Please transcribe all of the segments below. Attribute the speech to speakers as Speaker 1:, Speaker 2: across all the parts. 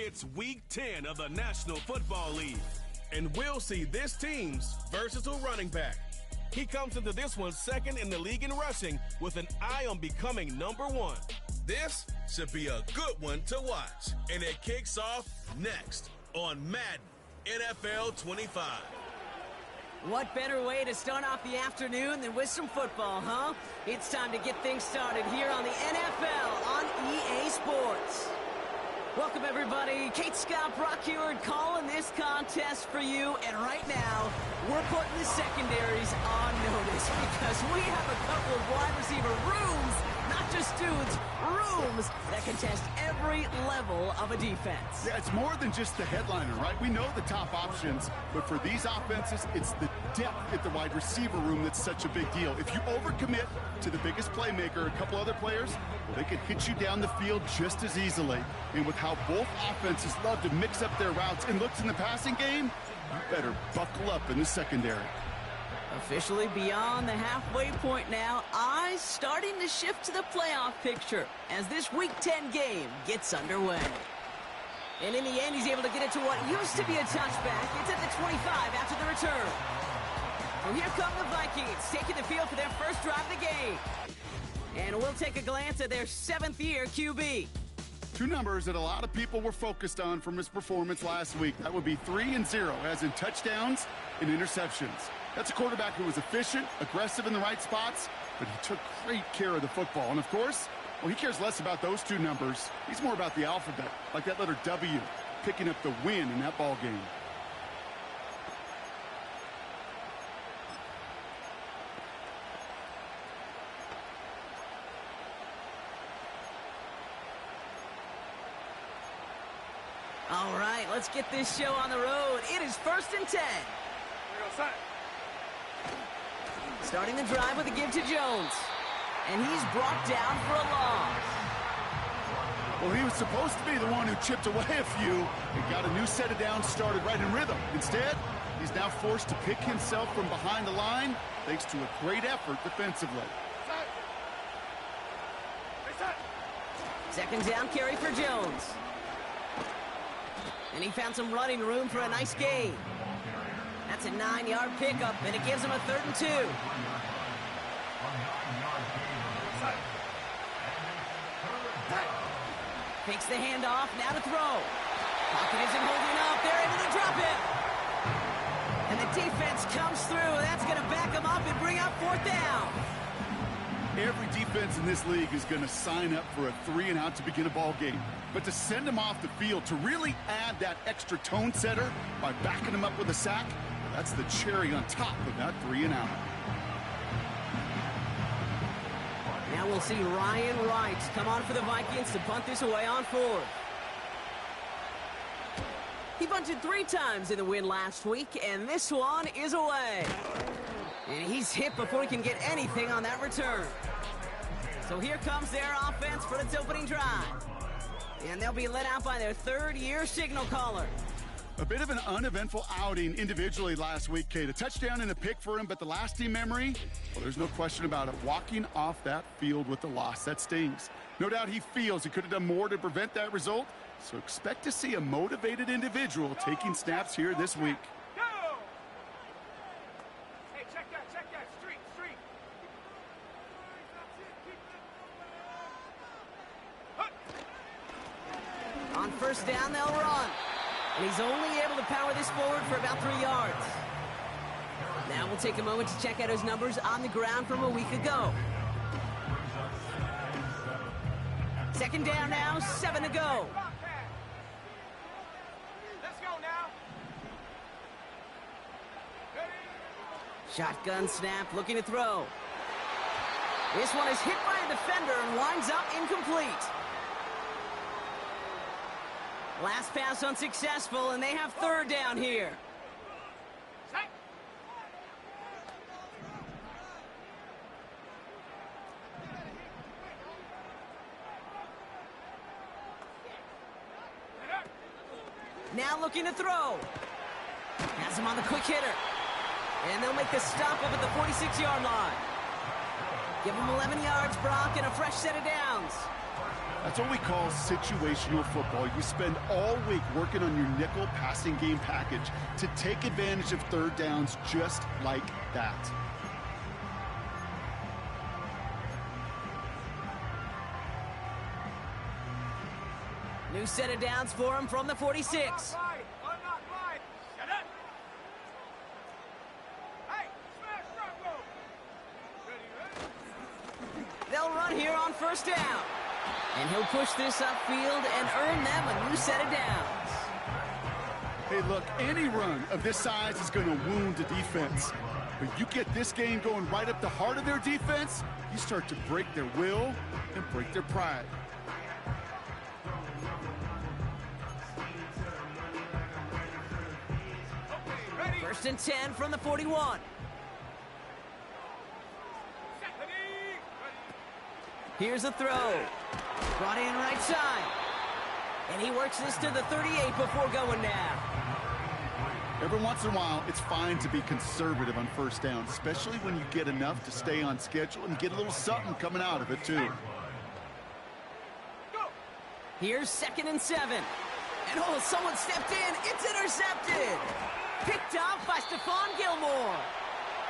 Speaker 1: It's Week 10 of the National Football League, and we'll see this team's versatile running back. He comes into this one second in the league in rushing with an eye on becoming number one. This should be a good one to watch, and it kicks off next on Madden NFL 25.
Speaker 2: What better way to start off the afternoon than with some football, huh? It's time to get things started here on the NFL on EA Sports. Welcome, everybody. Kate Scott, Brock Heward calling this contest for you. And right now, we're putting the secondaries on notice because we have a couple of wide receiver rooms, not just dudes, rooms that contest every level of a defense.
Speaker 3: Yeah, it's more than just the headliner, right? We know the top options, but for these offenses, it's the depth at the wide receiver room that's such a big deal. If you overcommit to the biggest playmaker, a couple other players, well, they can hit you down the field just as easily. And with how both offenses love to mix up their routes and looks in the passing game, you better buckle up in the secondary.
Speaker 2: Officially beyond the halfway point now, eyes starting to shift to the playoff picture as this Week 10 game gets underway. And in the end, he's able to get it to what used to be a touchback. It's at the 25 after the return. So here come the Vikings, taking the field for their first drive of the game. And we'll take a glance at their seventh-year QB.
Speaker 3: Two numbers that a lot of people were focused on from his performance last week. That would be 3 and 0, as in touchdowns and interceptions. That's a quarterback who was efficient, aggressive in the right spots, but he took great care of the football. And, of course, well, he cares less about those two numbers. He's more about the alphabet, like that letter W, picking up the win in that ball game.
Speaker 2: All right, let's get this show on the road. It is 1st and 10. Starting the drive with a give to Jones. And he's brought down for a loss.
Speaker 3: Well, he was supposed to be the one who chipped away a few and got a new set of downs started right in rhythm. Instead, he's now forced to pick himself from behind the line thanks to a great effort defensively.
Speaker 2: Second down carry for Jones. And he found some running room for a nice gain. That's a 9-yard pickup, and it gives him a 3rd and 2. Takes the handoff, now to throw. Pocket isn't holding up, they're able to drop it. And the defense comes through, and that's going to back him up and bring up 4th down.
Speaker 3: Every defense in this league is going to sign up for a 3-and-out to begin a ball game. But to send him off the field, to really add that extra tone setter by backing him up with a sack, that's the cherry on top of that 3-and-out.
Speaker 2: Now we'll see Ryan Wright come on for the Vikings to punt this away on 4th. He bunted 3 times in the win last week, and this one is away. And he's hit before he can get anything on that return. So here comes their offense for its opening drive. And they'll be led out by their 3rd-year signal caller.
Speaker 3: A bit of an uneventful outing individually last week, Kate. A touchdown and a pick for him, but the lasting memory, well, there's no question about it. Walking off that field with the loss, that stings. No doubt he feels he could have done more to prevent that result, so expect to see a motivated individual taking snaps here this week.
Speaker 2: On 1st down, they'll run. And he's only able to power this forward for about 3 yards. Now we'll take a moment to check out his numbers on the ground from a week ago. 2nd down now, 7 to go.
Speaker 4: Let's go now.
Speaker 2: Shotgun snap, looking to throw. This one is hit by a defender and winds up incomplete. Last pass unsuccessful, and they have 3rd down here. Now looking to throw. Has him on the quick hitter. And they'll make the stop up at the 46-yard line. Give him 11 yards, Brock, and a fresh set of downs.
Speaker 3: That's what we call situational football. You spend all week working on your nickel passing game package to take advantage of third downs just like that.
Speaker 2: New set of downs for him from the 46. They'll run here on first down. And he'll push this upfield and earn them a new set of downs.
Speaker 3: Hey, look, any run of this size is going to wound the defense. But you get this game going right up the heart of their defense, you start to break their will and break their pride.
Speaker 2: First and 10 from the 41. Here's a throw. Brought in right side. And he works this to the 38 before going down.
Speaker 3: Every once in a while, it's fine to be conservative on first down, especially when you get enough to stay on schedule and get a little something coming out of it, too.
Speaker 2: Here's 2nd and 7. And oh, someone stepped in. It's intercepted. Picked off by Stephon Gilmore.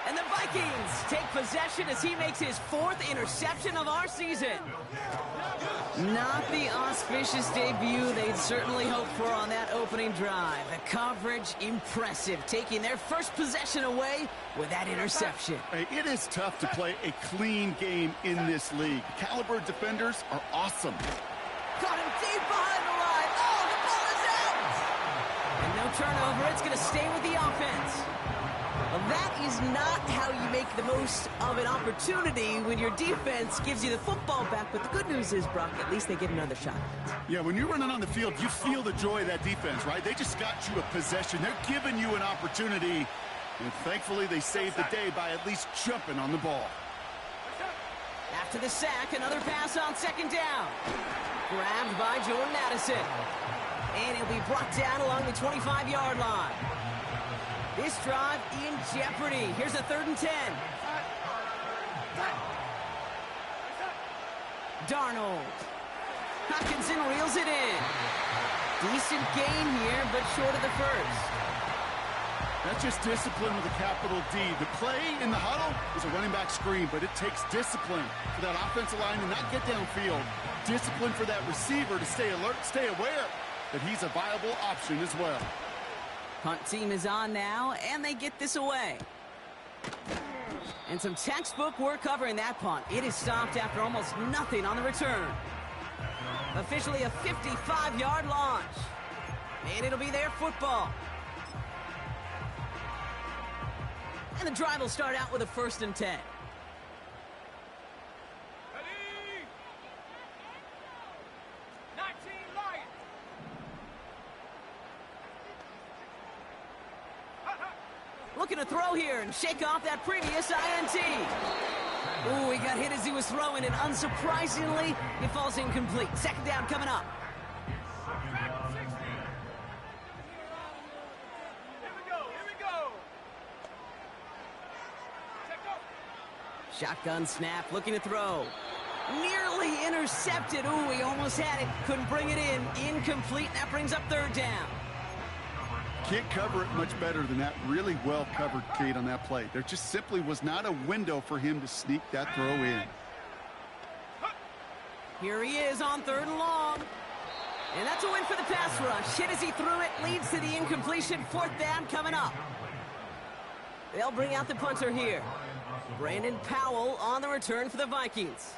Speaker 2: And the Vikings take possession as he makes his 4th interception of our season. Not the auspicious debut they'd certainly hoped for on that opening drive. The coverage impressive, taking their first possession away with that interception.
Speaker 3: Hey, it is tough to play a clean game in this league. Caliber defenders are awesome.
Speaker 2: Got him deep behind the line. Oh, the ball is out! And no turnover. It's going to stay with the offense. Well, that is not how you make the most of an opportunity when your defense gives you the football back. But the good news is, Brock, at least they get another shot.
Speaker 3: Yeah, when you're running on the field, you feel the joy of that defense, right? They just got you a possession. They're giving you an opportunity. And thankfully, they saved the day by at least jumping on the ball.
Speaker 2: After the sack, another pass on 2nd down. Grabbed by Jordan Addison. And he'll be brought down along the 25-yard line. This drive in jeopardy. Here's a 3rd and 10. Darnold. Hopkinson reels it in. Decent gain here, but short of the first.
Speaker 3: That's just discipline with a capital D. The play in the huddle is a running back screen, but it takes discipline for that offensive line to not get downfield. Discipline for that receiver to stay alert, stay aware that he's a viable option as well.
Speaker 2: Punt team is on now, and they get this away. And some textbook work covering that punt. It is stopped after almost nothing on the return. Officially a 55-yard launch. And it'll be their football. And the drive will start out with a 1st and 10. Looking to throw here and shake off that previous INT. Ooh, he got hit as he was throwing, and unsurprisingly, it falls incomplete. 2nd down coming up. Shotgun snap, looking to throw. Nearly intercepted. Ooh, he almost had it. Couldn't bring it in. Incomplete. That brings up 3rd down.
Speaker 3: Can't cover it much better than that. Really well covered, Kate, on that play. There just simply was not a window for him to sneak that throw in.
Speaker 2: Here he is on 3rd and long. And that's a win for the pass rush. Hit as he threw it, leads to the incompletion. 4th down coming up. They'll bring out the punter here. Brandon Powell on the return for the Vikings.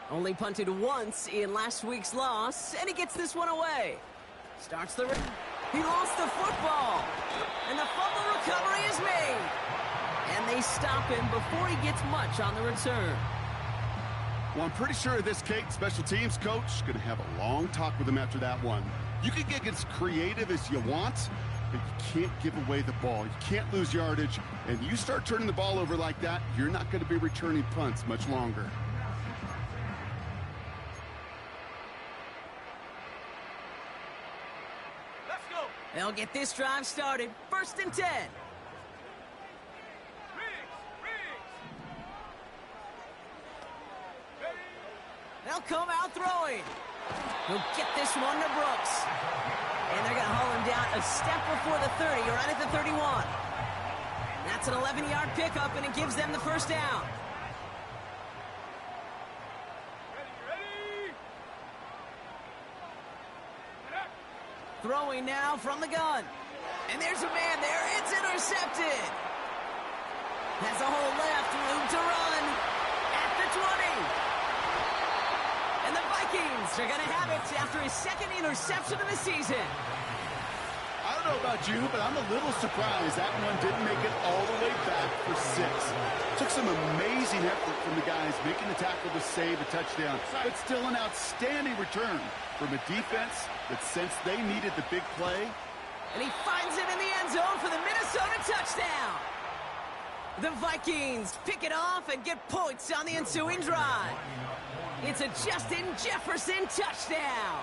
Speaker 2: Only punted once in last week's loss, and he gets this one away. Starts the... He lost the football, and the fumble recovery is made. And they stop him before he gets much on the return.
Speaker 3: Well, I'm pretty sure this Kate special teams coach is going to have a long talk with him after that one. You can get as creative as you want, but you can't give away the ball. You can't lose yardage, and you start turning the ball over like that, you're not going to be returning punts much longer.
Speaker 2: They'll get this drive started. 1st and 10. They'll come out throwing. He'll get this one to Brooks. And they're going to haul him down a step before the 30, right at the 31. That's an 11-yard pickup, and it gives them the first down. Throwing now from the gun. And there's a man there. It's intercepted. Has a hole left, room to run at the 20. And the Vikings are going to have it after his second interception of the season.
Speaker 3: I don't know about you, but I'm a little surprised that one didn't make it all the way back for 6. Took some amazing effort from the guys making the tackle to save a touchdown, but still an outstanding return from a defense that sensed they needed the big play.
Speaker 2: And he finds it in the end zone for the Minnesota touchdown. The Vikings pick it off and get points on the ensuing drive. It's a Justin Jefferson touchdown.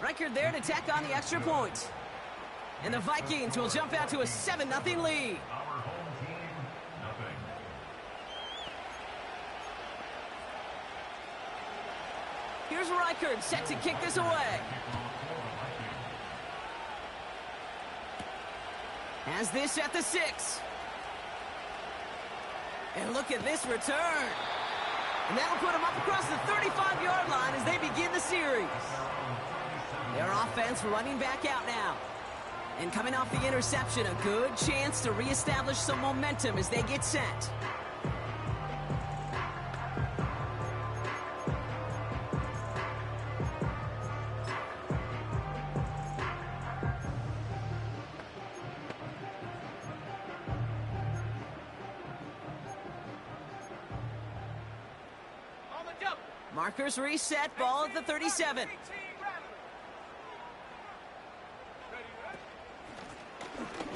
Speaker 2: Record there to tack on the extra point. And the Vikings will jump out to a 7-0 lead. Here's Reichard set to kick this away. Has this at the 6. And look at this return. And that'll put them up across the 35-yard line as they begin the series. Their offense running back out now. And coming off the interception, a good chance to reestablish some momentum as they get set. Markers reset, ball at the 37.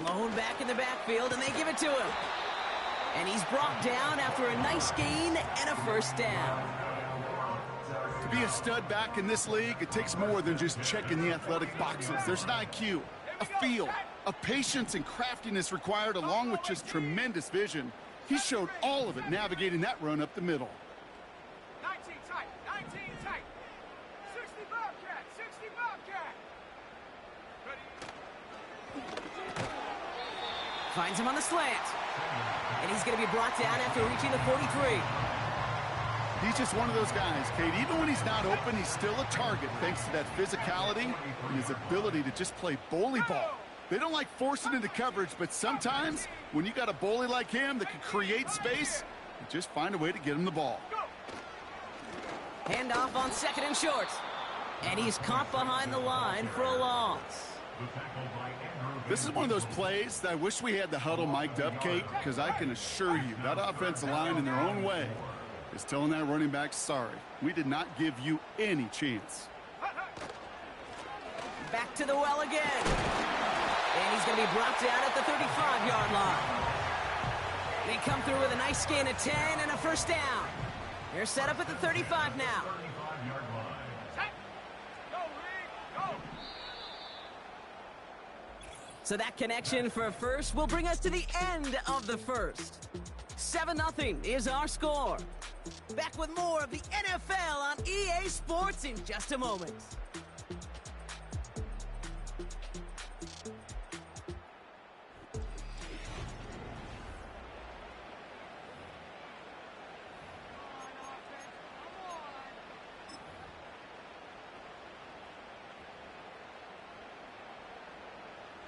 Speaker 2: Lone back in the backfield, and they give it to him. And he's brought down after a nice gain and a first down.
Speaker 3: To be a stud back in this league, it takes more than just checking the athletic boxes. There's an IQ, a feel, a patience and craftiness required, along with just tremendous vision. He showed all of it navigating that run up the middle.
Speaker 4: 19 tight, 19 tight. 60 Bobcat, 60 Bobcat.
Speaker 2: Finds him on the slant. And he's going to be brought down after reaching the 43.
Speaker 3: He's just one of those guys, Kate. Even when he's not open, he's still a target thanks to that physicality and his ability to just play bully ball. They don't like forcing into coverage, but sometimes when you got a bully like him that can create space, you just find a way to get him the ball.
Speaker 2: Handoff on 2nd and short. And he's caught behind the line for a loss.
Speaker 3: This is one of those plays that I wish we had the huddle mic'd up, Kate, because I can assure you that offensive line in their own way is telling that running back, sorry, we did not give you any chance.
Speaker 2: Back to the well again. And he's going to be brought down at the 35-yard line. They come through with a nice gain of 10 and a first down. They're set up at the 35 now. So that connection for a first will bring us to the end of the first. 7-0 is our score. Back with more of the NFL on EA Sports in just a moment.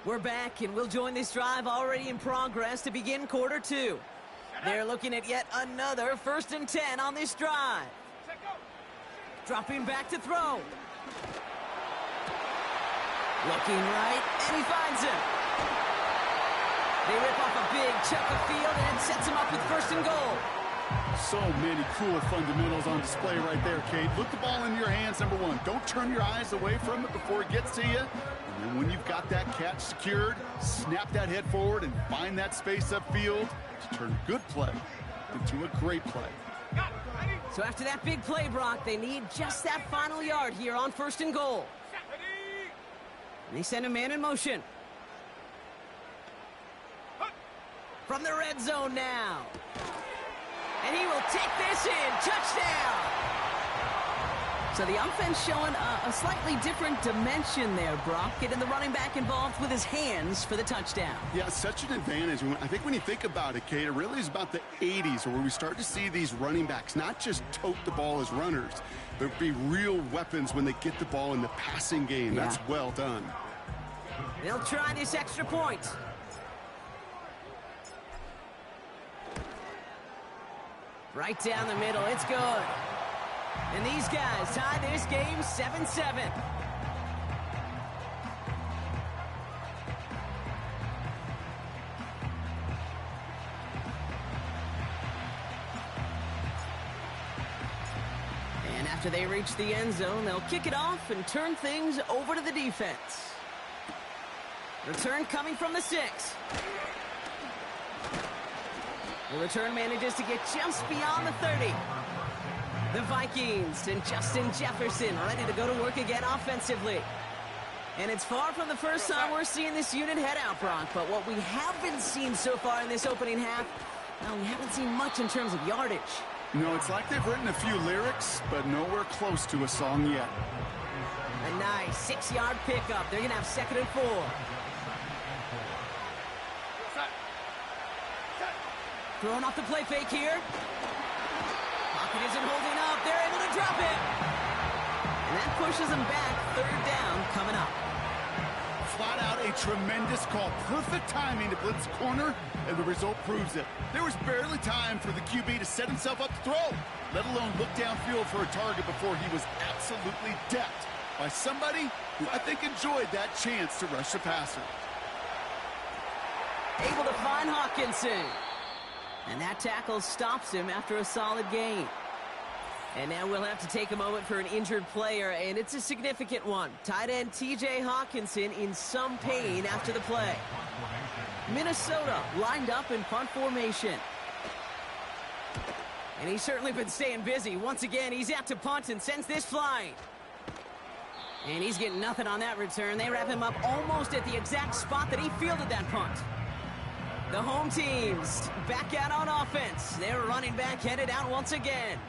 Speaker 2: We're back, and we'll join this drive already in progress to begin quarter 2. They're looking at yet another 1st and 10 on this drive. Dropping back to throw. Looking right, and he finds him. They rip off a big chunk of field, and it sets him up with 1st and goal.
Speaker 3: So many cool fundamentals on display right there, Kate. Look the ball in your hands, number one. Don't turn your eyes away from it before it gets to you. And when you've got that catch secured, snap that head forward and find that space upfield to turn a good play into a great play.
Speaker 2: So after that big play, Brock, they need just that final yard here on 1st and goal. And they send a man in motion. From the red zone now. And he will take this in. Touchdown! So the offense showing a slightly different dimension there, Brock. Getting the running back involved with his hands for the touchdown.
Speaker 3: Yeah, such an advantage. I think when you think about it, Kate, it really is about the 80s where we start to see these running backs not just tote the ball as runners, but be real weapons when they get the ball in the passing game.
Speaker 2: Yeah.
Speaker 3: That's well done.
Speaker 2: They'll try this extra point. Right down the middle. It's good. And these guys tie this game 7-7. And after they reach the end zone, they'll kick it off and turn things over to the defense. Return coming from the 6. The return manages to get just beyond the 30. The Vikings and Justin Jefferson ready to go to work again offensively. And it's far from the first time we're seeing this unit head out, Brock. But what we haven't seen so far in this opening half, well, we haven't seen much in terms of yardage.
Speaker 3: You know, it's like they've written a few lyrics, but nowhere close to a song yet.
Speaker 2: A nice 6-yard pickup. They're going to have 2nd and 4. Throwing off the play fake here. Pocket isn't holding up. They're able to drop it. And that pushes them back. 3rd down coming up.
Speaker 3: Flat out a tremendous call. Perfect timing to blitz corner, and the result proves it. There was barely time for the QB to set himself up to throw, let alone look downfield for a target before he was absolutely decked by somebody who I think enjoyed that chance to rush the passer.
Speaker 2: Able to find Hawkinson. And that tackle stops him after a solid gain. And now we'll have to take a moment for an injured player, and it's a significant one. Tight end T.J. Hawkinson in some pain after the play. Minnesota lined up in punt formation. And he's certainly been staying busy. Once again, he's out to punt and sends this flying. And he's getting nothing on that return. They wrap him up almost at the exact spot that he fielded that punt. The home teams back out on offense. Their running back headed out once again.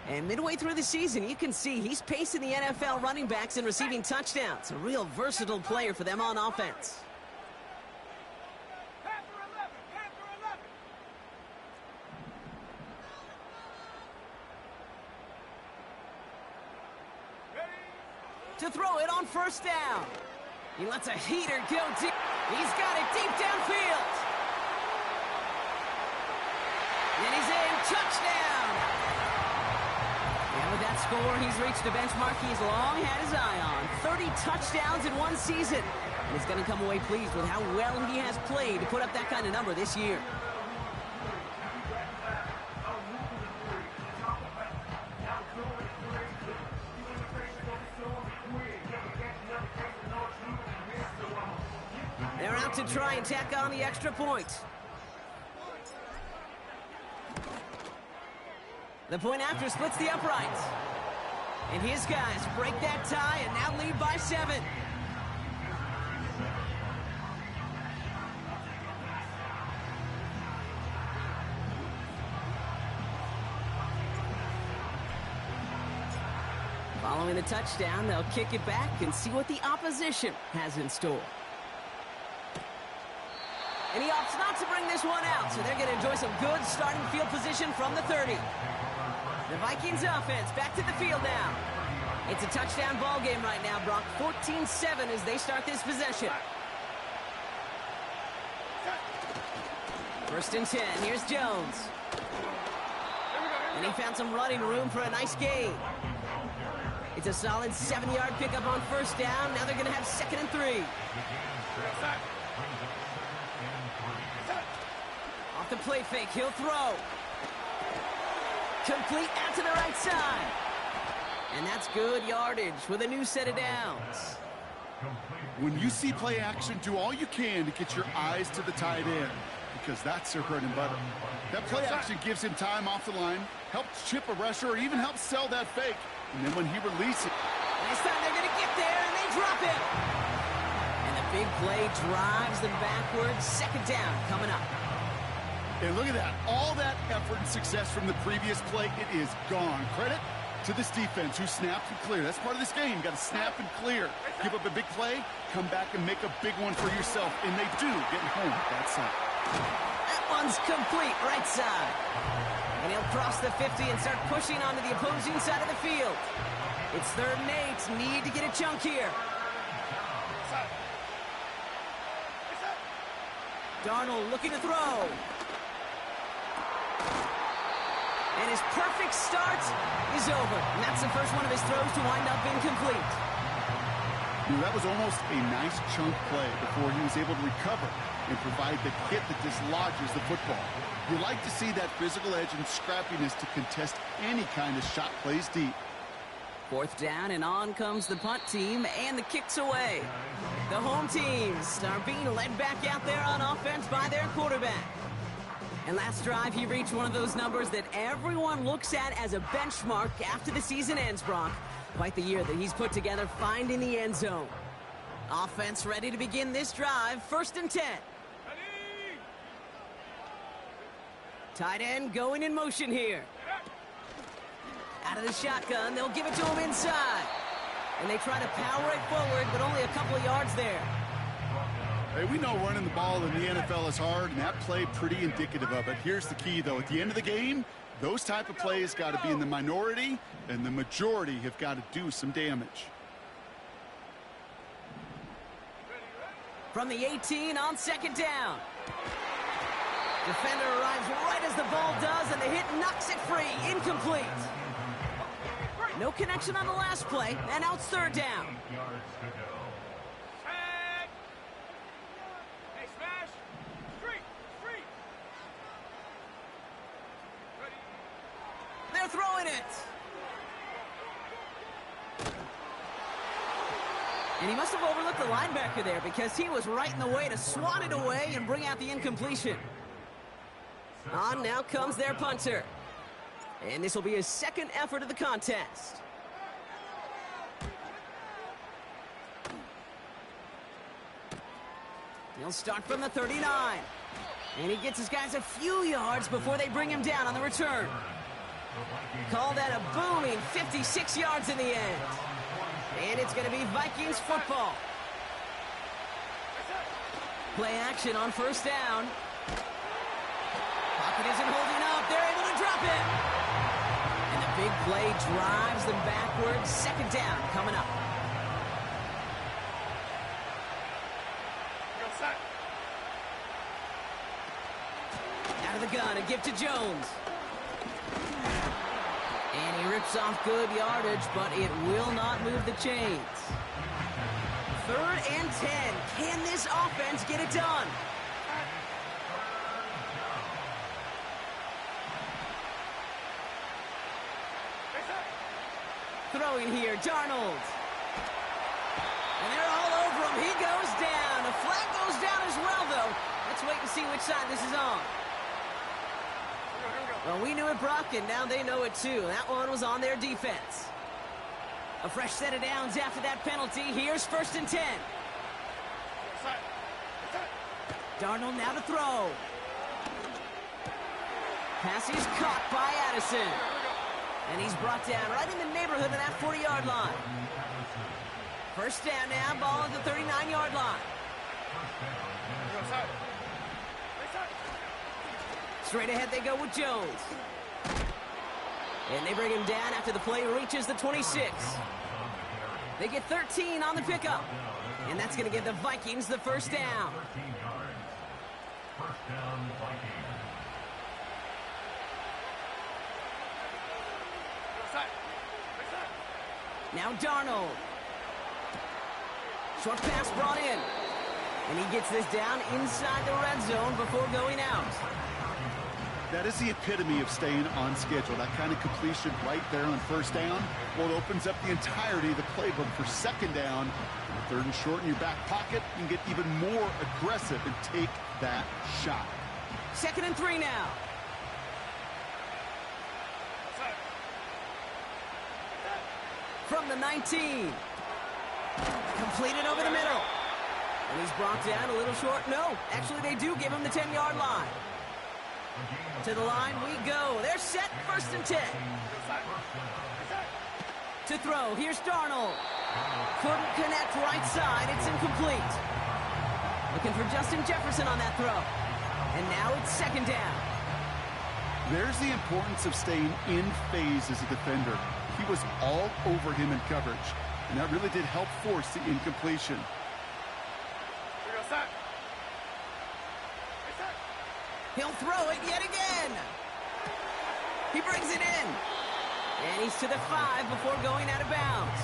Speaker 2: And midway through the season, you can see he's pacing the NFL running backs and receiving touchdowns. A real versatile player for them on offense.
Speaker 4: Panther 11, Panther 11. Ready?
Speaker 2: To throw it on 1st down. He lets a heater go deep. He's got it deep downfield. And he's in. Touchdown. And with that score, he's reached the benchmark he's long had his eye on. 30 touchdowns in one season. And he's going to come away pleased with how well he has played to put up that kind of number this year. They're out to try and tack on the extra point. The point after splits the uprights. And his guys break that tie and now lead by 7. Following the touchdown, they'll kick it back and see what the opposition has in store. And he opts not to bring this one out, so they're going to enjoy some good starting field position from the 30. The Vikings offense back to the field now. It's a touchdown ball game right now, Brock. 14-7 as they start this possession. 1st and 10. Here's Jones. And he found some running room for a nice gain. It's a solid 7-yard pickup on 1st down. Now they're going to have 2nd and 3. Off the play fake, he'll throw. Complete out to the right side. And that's good yardage with a new set of downs.
Speaker 3: When you see play action, do all you can to get your eyes to the tight end, because that's their bread and butter. That play action gives him time off the line, helps chip a rusher, or even helps sell that fake. And then when he releases it.
Speaker 2: This time they're going to get there, and they drop him. And the big play drives them backwards. 2nd down coming up.
Speaker 3: And look at that. All that effort and success from the previous play, it is gone. Credit to this defense who snapped and cleared. That's part of this game. You got to snap and clear. Give up a big play, come back and make a big one for yourself. And they do, getting home that side.
Speaker 2: That one's complete, right side. And he'll cross the 50 and start pushing onto the opposing side of the field. It's 3rd and 8. Need to get a chunk here. Darnold looking to throw. And his perfect start is over. And that's the first one of his throws to wind up incomplete.
Speaker 3: That was almost a nice chunk play before he was able to recover and provide the hit that dislodges the football. You like to see that physical edge and scrappiness to contest any kind of shot plays deep.
Speaker 2: 4th down, and on comes the punt team, and the kick's away. The home teams are being led back out there on offense by their quarterback. And last drive, he reached one of those numbers that everyone looks at as a benchmark after the season ends, Brock. Quite the year that he's put together finding the end zone. Offense ready to begin this drive. 1st and 10. Tight end going in motion here. Out of the shotgun, they'll give it to him inside. And they try to power it forward, but only a couple of yards there.
Speaker 3: Hey, we know running the ball in the NFL is hard, and that play pretty indicative of it. Here's the key, though. At the end of the game, those type of plays got to be in the minority, and the majority have got to do some damage.
Speaker 2: From the 18 on 2nd down. Defender arrives right as the ball does, and the hit knocks it free. Incomplete. No connection on the last play, and now it's 3rd down.
Speaker 4: Hey, smash! Street! Street! Ready?
Speaker 2: They're throwing it. And he must have overlooked the linebacker there because he was right in the way to swat it away and bring out the incompletion. On now comes their punter. And this will be his 2nd effort of the contest. He'll start from the 39. And he gets his guys a few yards before they bring him down on the return. Call that a booming 56 yards in the end. And it's going to be Vikings football. Play action on 1st down. Pocket isn't holding up. They're able to drop it. And the big play drives them backwards. 2nd down coming up. Out of the gun, a give to Jones. And he rips off good yardage, but it will not move the chains. 3rd and 10. Can this offense get it done? Throwing here, Darnold. And they're all over him. He goes down. The flag goes down as well, though. Let's wait and see which side this is on. Well, we knew it, Brock, and now they know it, too. That one was on their defense. A fresh set of downs after that penalty. Here's 1st and 10. Darnold now to throw. Pass is caught by Addison. And he's brought down right in the neighborhood of that 40-yard line. 1st down now, ball at the 39-yard line. Straight ahead they go with Jones. And they bring him down after the play reaches the 26. They get 13 on the pickup. And that's going to give the Vikings the 1st down. Now Darnold. Short pass brought in. And he gets this down inside the red zone before going out.
Speaker 3: That is the epitome of staying on schedule. That kind of completion right there on 1st down. Well, it opens up the entirety of the playbook for 2nd down. 3rd and short in your back pocket. You can get even more aggressive and take that shot.
Speaker 2: 2nd and 3 now. From the 19. Completed over the middle. And he's brought down a little short. No, actually they do give him the 10-yard line. To the line we go. They're set, 1st and 10. To throw, here's Darnold. Couldn't connect right side, it's incomplete. Looking for Justin Jefferson on that throw. And now it's 2nd down.
Speaker 3: There's the importance of staying in phase as a defender. He was all over him in coverage, and that really did help force the incompletion.
Speaker 2: He'll throw it yet again. He brings it in. And he's to the 5 before going out of bounds.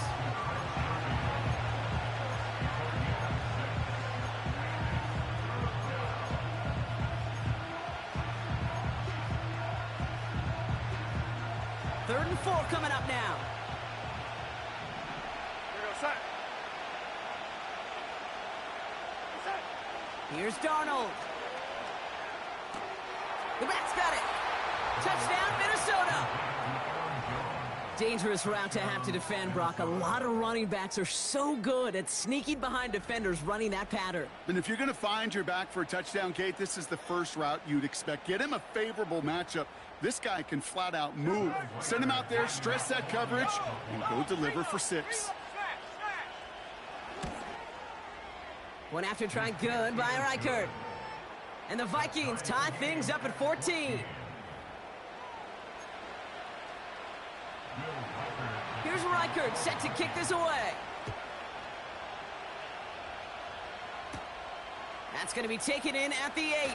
Speaker 2: Third and 4 coming up now. Here's Darnold. The back's got it. Touchdown, Minnesota. Dangerous route to have to defend, Brock. A lot of running backs are so good at sneaking behind defenders running that pattern.
Speaker 3: And if you're going to find your back for a touchdown, Kate, this is the first route you'd expect. Get him a favorable matchup. This guy can flat out move. Send him out there, stress that coverage, and go deliver for 6.
Speaker 2: One after try good by Reichert. And the Vikings tie things up at 14. Here's Reichert set to kick this away. That's going to be taken in at the 8.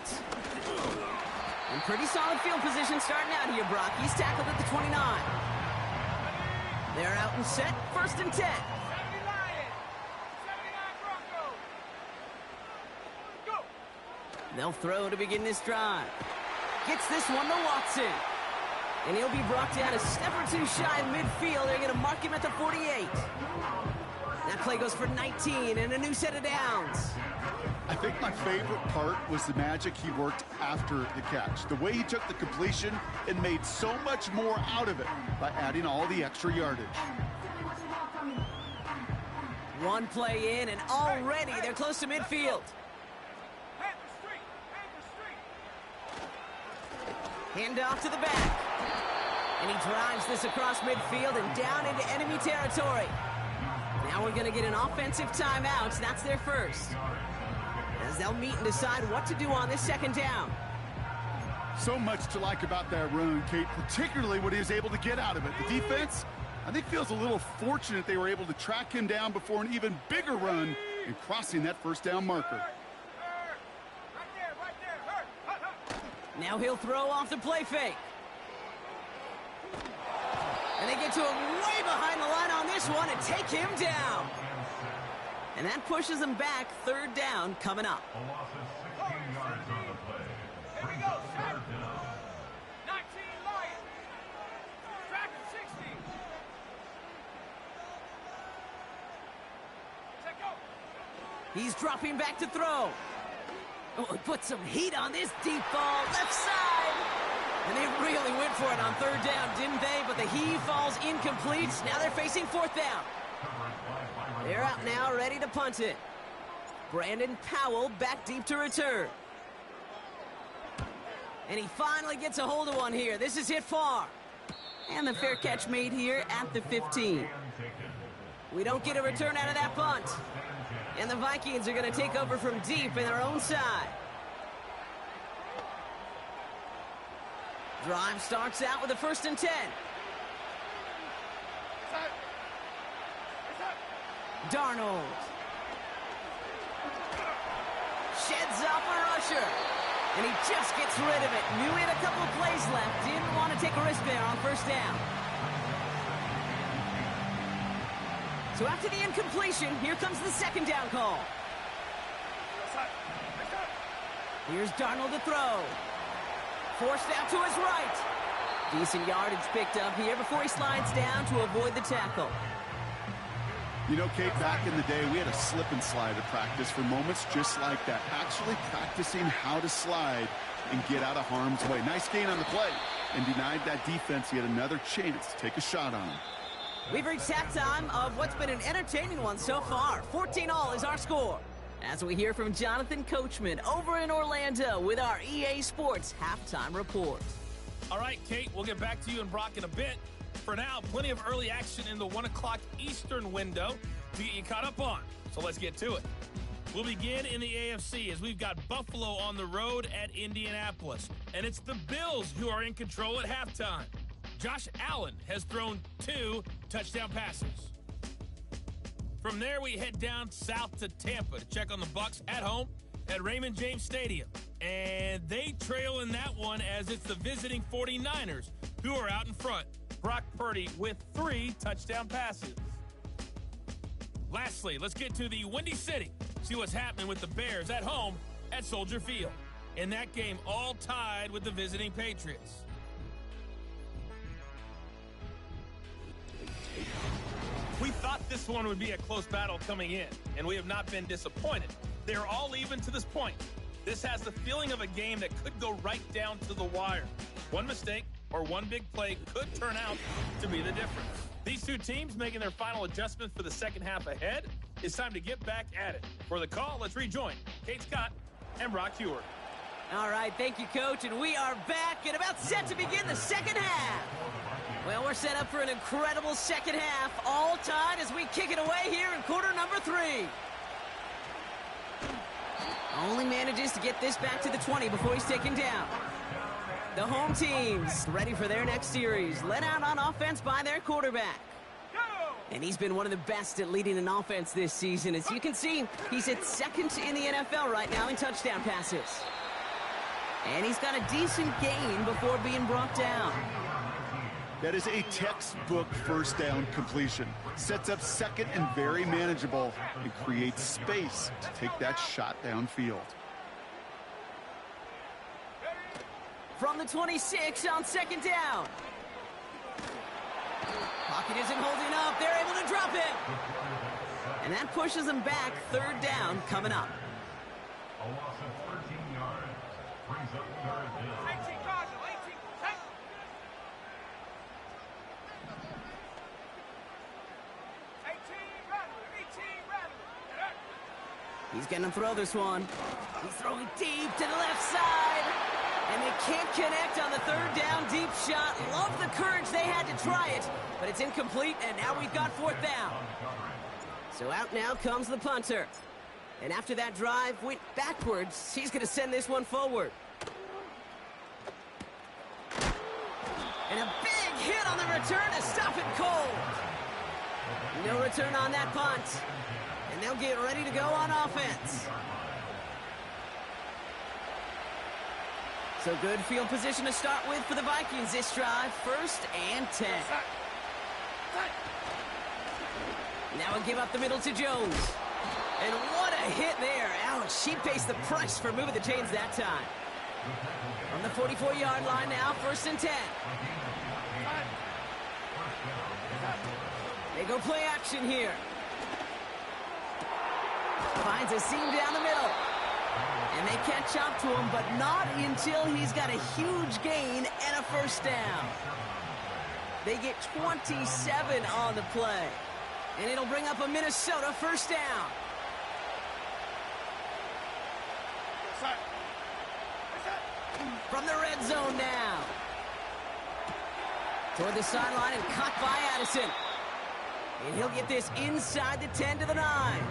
Speaker 2: And pretty solid field position starting out here, Brock. He's tackled at the 29. They're out and set, 1st and 10. They'll throw to begin this drive. Gets this one to Watson. And he'll be brought down a step or 2 shy of midfield. They're going to mark him at the 48. That play goes for 19 and a new set of downs.
Speaker 3: I think my favorite part was the magic he worked after the catch. The way he took the completion and made so much more out of it by adding all the extra yardage.
Speaker 2: One play in and already they're close to midfield. Hand off to the back. And he drives this across midfield and down into enemy territory. Now we're going to get an offensive timeout. That's their first. As they'll meet and decide what to do on this 2nd down.
Speaker 3: So much to like about that run, Kate, particularly what he was able to get out of it. The defense, I think, feels a little fortunate they were able to track him down before an even bigger run and crossing that 1st down marker.
Speaker 2: Now he'll throw off the play fake. And they get to him way behind the line on this one and take him down. And that pushes them back, 3rd down coming up.
Speaker 4: A loss of 16 yards on the play. Here we go, set. 19 Lions. Track at 60. Set go.
Speaker 2: He's dropping back to throw. Oh, he put some heat on this deep ball, left side. And they really went for it on 3rd down, didn't they? But the heave falls incomplete. Now they're facing 4th down. They're out now, ready to punt it. Brandon Powell back deep to return. And he finally gets a hold of one here. This is hit far. And the fair catch made here at the 15. We don't get a return out of that punt. And the Vikings are going to take over from deep in their own side. Drive starts out with a 1st and 10. Darnold. Sheds off a rusher. And he just gets rid of it. Knew he had a couple of plays left. Didn't want to take a risk there on 1st down. So after the incompletion, here comes the 2nd down call. Here's Darnold to throw. Forced out to his right. Decent yardage picked up here before he slides down to avoid the tackle.
Speaker 3: You know, Kate, back in the day, we had a slip and slide at practice for moments just like that. Actually practicing how to slide and get out of harm's way. Nice gain on the play. And denied that defense yet another chance to take a shot on him.
Speaker 2: We've reached halftime of what's been an entertaining one so far. 14-all is our score. As we hear from Jonathan Coachman over in Orlando with our EA Sports Halftime Report.
Speaker 5: All right, Kate, we'll get back to you and Brock in a bit. For now, plenty of early action in the 1 o'clock Eastern window to get you caught up on. So let's get to it. We'll begin in the AFC as we've got Buffalo on the road at Indianapolis. And it's the Bills who are in control at halftime. Josh Allen has thrown 2 touchdown passes. From there, we head down south to Tampa to check on the Bucs at home at Raymond James Stadium. And they trail in that one as it's the visiting 49ers who are out in front. Brock Purdy with 3 touchdown passes. Lastly, let's get to the Windy City. See what's happening with the Bears at home at Soldier Field. In that game, all tied with the visiting Patriots. We thought this one would be a close battle coming in, and we have not been disappointed. They're all even to this point. This has the feeling of a game that could go right down to the wire. One mistake or one big play could turn out to be the difference. These two teams making their final adjustment for the second half ahead. It's time to get back at it. For the call, let's rejoin Kate Scott and Brock Heward.
Speaker 2: All right, thank you, Coach, and we are back and about set to begin the second half. Well, we're set up for an incredible second half, all tied as we kick it away here in quarter number 3. Only manages to get this back to the 20 before he's taken down. The home teams ready for their next series, led out on offense by their quarterback. And he's been one of the best at leading an offense this season. As you can see, he's at second in the NFL right now in touchdown passes. And he's got a decent gain before being brought down.
Speaker 3: That is a textbook first down completion. Sets up second and very manageable and creates space to take that shot downfield.
Speaker 2: From the 26 on second down. Pocket isn't holding up. They're able to drop it. And that pushes them back. Third down coming up.
Speaker 4: A loss of 13 yards brings up third down.
Speaker 6: 18 Cardinal, 18. Take. 18 Rattler.
Speaker 2: He's going to throw this one. He's throwing deep to the left side. And they can't connect on the third down deep shot. Love the courage they had to try it. But it's incomplete, and now we've got fourth down. So out now comes the punter. And after that drive went backwards, he's going to send this one forward. And a big hit on the return to stop it cold. No return on that punt. And they'll get ready to go on offense. So good field position to start with for the Vikings this drive. 1st and 10. Now we'll give up the middle to Jones. And what a hit there. Ouch, she faced the price for moving the chains that time. On the 44-yard line now, 1st and 10. They go play action here. Finds a seam down the middle. And they catch up to him, but not until he's got a huge gain and a first down. They get 27 on the play. And it'll bring up a Minnesota first down. From the red zone now. Toward the sideline and caught by Addison. And he'll get this inside the 10 to the 9.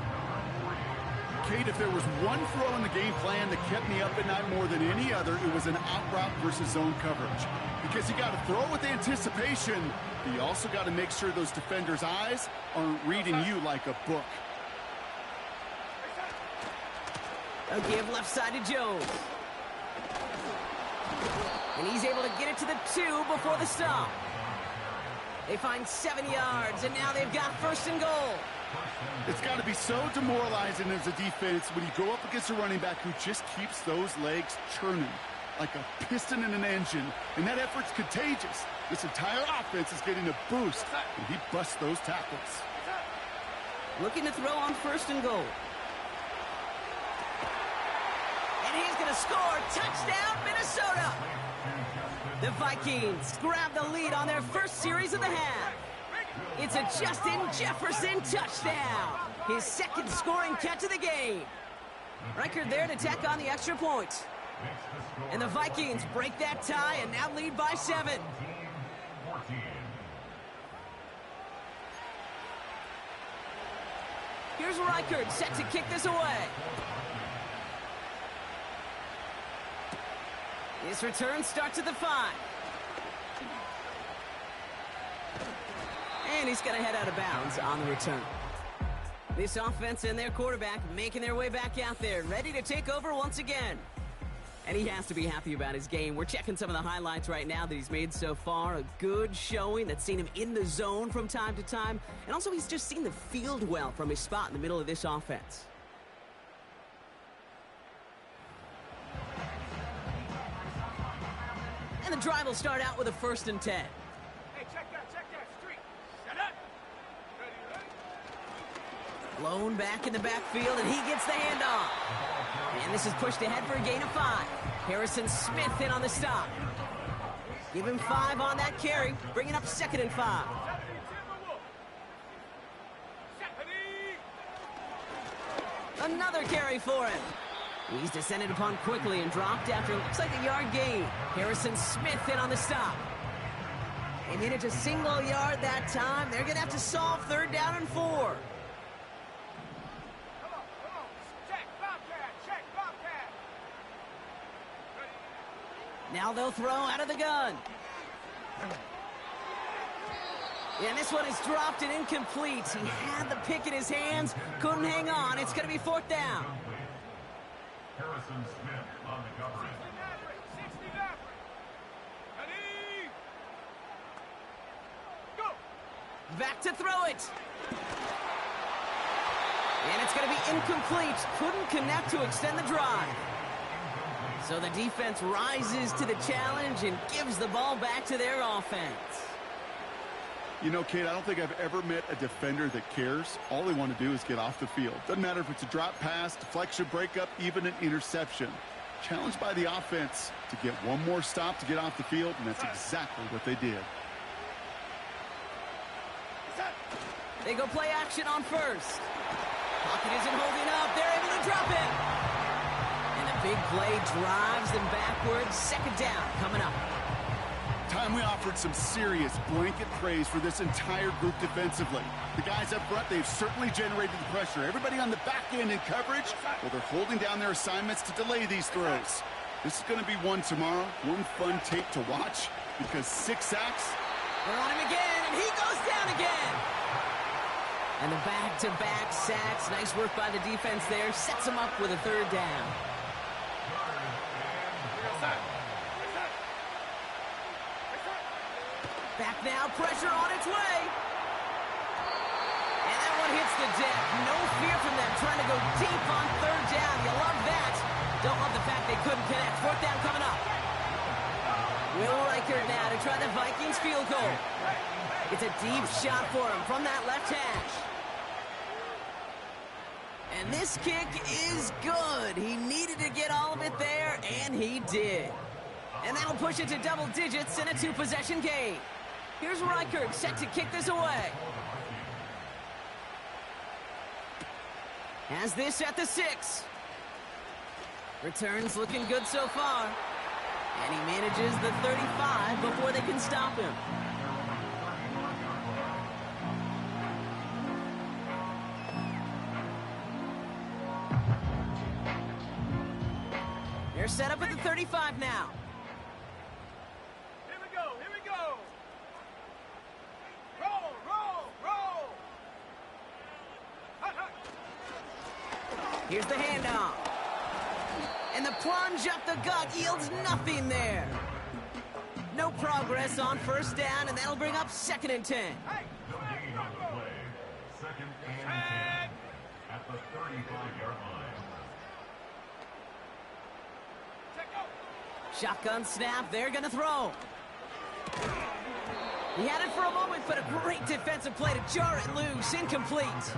Speaker 3: Kate, if there was one throw in the game plan that kept me up at night more than any other, it was an out route versus zone coverage. Because you got to throw with anticipation, but you also got to make sure those defenders' eyes aren't reading you like a book.
Speaker 2: A give left side to Jones. And he's able to get it to the 2 before the stop. They find 7 yards, and now they've got 1st and goal.
Speaker 3: It's got to be so demoralizing as a defense when you go up against a running back who just keeps those legs churning like a piston in an engine, and that effort's contagious. This entire offense is getting a boost, and he busts those tackles.
Speaker 2: Looking to throw on 1st and goal. And he's going to score. Touchdown, Minnesota. The Vikings grab the lead on their first series of the half. It's a Justin Jefferson touchdown. His second scoring catch of the game. Riker there to tack on the extra point. And the Vikings break that tie and now lead by 7.
Speaker 4: 14.
Speaker 2: Here's Riker set to kick this away. This return starts at the 5. And he's going to head out of bounds on the return. This offense and their quarterback making their way back out there, ready to take over once again. And he has to be happy about his game. We're checking some of the highlights right now that he's made so far. A good showing that's seen him in the zone from time to time. And also he's just seen the field well from his spot in the middle of this offense. And the drive will start out with a 1st and 10.
Speaker 6: Hey, check that, street. Set up. Ready.
Speaker 2: Blown back in the backfield, and he gets the handoff. And this is pushed ahead for a gain of 5. Harrison Smith in on the stop. Give him 5 on that carry, bringing up 2nd and 5. Another carry for him. He's descended upon quickly and dropped after looks like a yard gain. Harrison Smith in on the stop. They managed a single yard that time. They're going to have to solve 3rd down and 4.
Speaker 6: Come on. Check, Bobcat.
Speaker 2: Now they'll throw out of the gun. And this one is dropped and incomplete. He had the pick in his hands, couldn't hang on. It's going to be 4th down.
Speaker 4: Harrison Smith on the coverage.
Speaker 6: 60 Maverick. Ready. Go.
Speaker 2: Back to throw it. And it's going to be incomplete. Couldn't connect to extend the drive. So the defense rises to the challenge and gives the ball back to their offense.
Speaker 3: You know, Kate, I don't think I've ever met a defender that cares. All they want to do is get off the field. Doesn't matter if it's a drop pass, deflection, breakup, even an interception. Challenged by the offense to get one more stop to get off the field, and that's exactly what they did.
Speaker 2: They go play action on 1st. Pocket isn't holding up. They're able to drop it. And the big play drives them backwards. 2nd down coming up.
Speaker 3: Time we offered some serious blanket praise for this entire group defensively. The guys up front, they've certainly generated the pressure. Everybody on the back end in coverage, well, they're holding down their assignments to delay these throws. This is going to be one tomorrow, one fun tape to watch, because 6 sacks.
Speaker 2: They're on him again, and he goes down again. And the back-to-back sacks. Nice work by the defense there. Sets him up with a 3rd down. Back now, pressure on its way. And that one hits the deck. No fear from them trying to go deep on 3rd down. You love that. Don't love the fact they couldn't connect. 4th down coming up. Will Riker now to try the Vikings field goal. It's a deep shot for him from that left hash. And this kick is good. He needed to get all of it there, and he did. And that'll push it to double digits in a 2-possession game. Here's Riker set to kick this away. Has this at the 6. Returns looking good so far. And he manages the 35 before they can stop him. They're set up at the 35 now.
Speaker 6: Here we go. Roll.
Speaker 2: Here's the handoff. And the plunge up the gut yields nothing there. No progress on 1st down, and that'll bring up 2nd and 10.
Speaker 6: Hey.
Speaker 4: No gain on the play. 2nd and 10 at the 35-yard line.
Speaker 2: Shotgun snap, they're going to throw. He had it for a moment, but a great defensive play to jar it loose. Incomplete.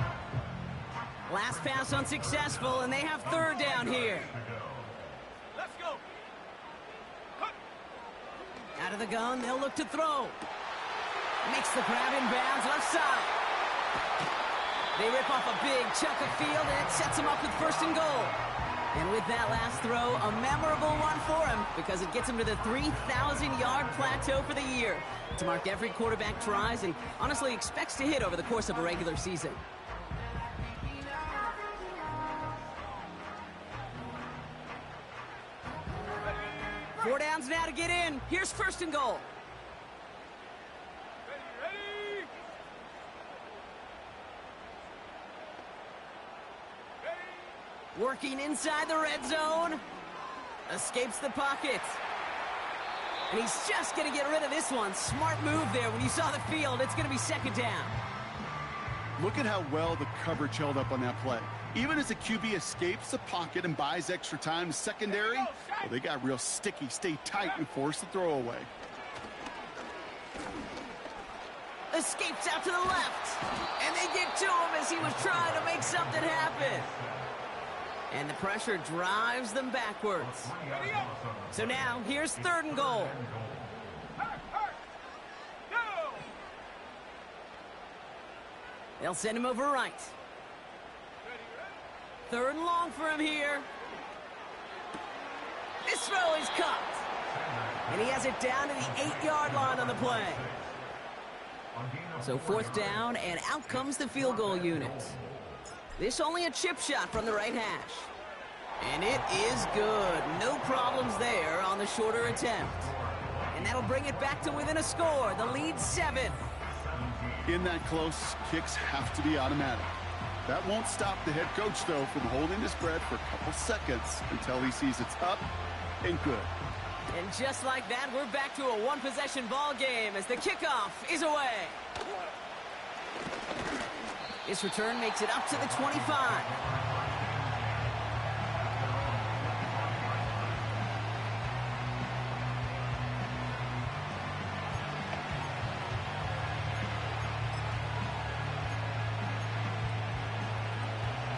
Speaker 2: Last pass unsuccessful, and they have 3rd down here.
Speaker 6: Let's go.
Speaker 2: Out of the gun, they'll look to throw. Makes the grab in bounds left side. They rip off a big chunk of field, and it sets them up with 1st and goal. And with that last throw, a memorable one for him because it gets him to the 3,000-yard plateau for the year. To mark every quarterback tries and honestly expects to hit over the course of a regular season. Four downs now to get in. Here's first and goal.
Speaker 6: Ready?
Speaker 2: Working inside the red zone. Escapes the pocket. And he's just going to get rid of this one. Smart move there. When you saw the field, it's going to be second down.
Speaker 3: Look at how well the coverage held up on that play. Even as the QB escapes the pocket and buys extra time, the secondary, well, they got real sticky. Stay tight and force the throw away.
Speaker 2: Escapes out to the left. And they get to him as he was trying to make something happen. And the pressure drives them backwards. So now, here's third and goal. They'll send him over right. Third and long for him here. This throw is caught. And he has it down to the 8-yard line on the play. So fourth down, and out comes the field goal unit. This only a chip shot from the right hash. And it is good. No problems there on the shorter attempt. And that'll bring it back to within a score. The lead's 7.
Speaker 3: In that close, kicks have to be automatic. That won't stop the head coach, though, from holding his breath for a couple seconds until he sees it's up and good.
Speaker 2: And just like that, we're back to a one-possession ball game as the kickoff is away. This return makes it up to the 25.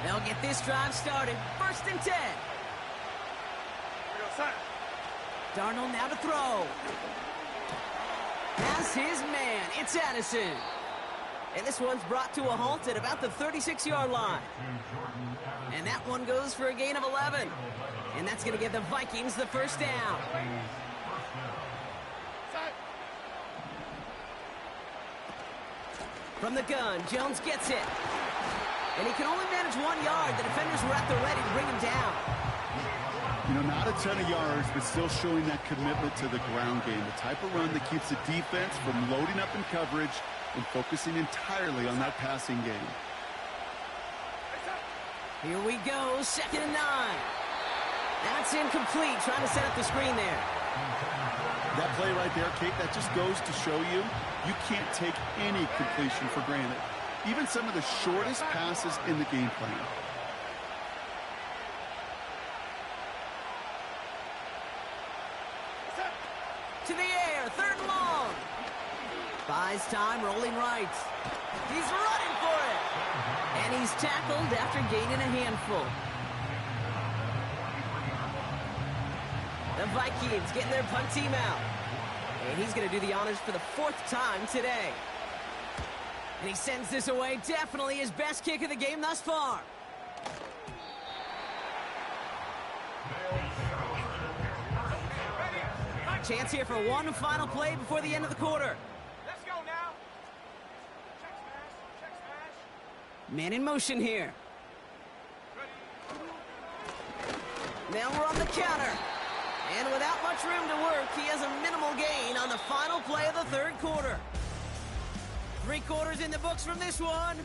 Speaker 2: They'll get this drive started. First and 10. Darnold now to throw. Has his man. It's Addison. And this one's brought to a halt at about the 36-yard line. And that one goes for a gain of 11. And that's going to give the Vikings the first down. From the gun, Jones gets it. And he can only manage 1 yard. The defenders were at the ready to bring him down.
Speaker 3: You know, not a ton of yards, but still showing that commitment to the ground game. The type of run that keeps the defense from loading up in coverage and focusing entirely on that passing game.
Speaker 2: Here we go, second and 9. That's incomplete, trying to set up the screen there.
Speaker 3: That play right there, Kate, that just goes to show you, you can't take any completion for granted. Even some of the shortest passes in the game plan.
Speaker 2: To the air, third and long. Buys time, rolling right. He's running for it. And he's tackled after gaining a handful. The Vikings getting their punt team out. And he's going to do the honors for the 4th time today. And he sends this away. Definitely his best kick of the game thus far. Chance here for one final play before the end of the quarter.
Speaker 6: Let's go now. Check smash. Check smash.
Speaker 2: Man in motion here. Now we're on the counter. And without much room to work, he has a minimal gain on the final play of the 3rd quarter. 3 quarters in the books from this one.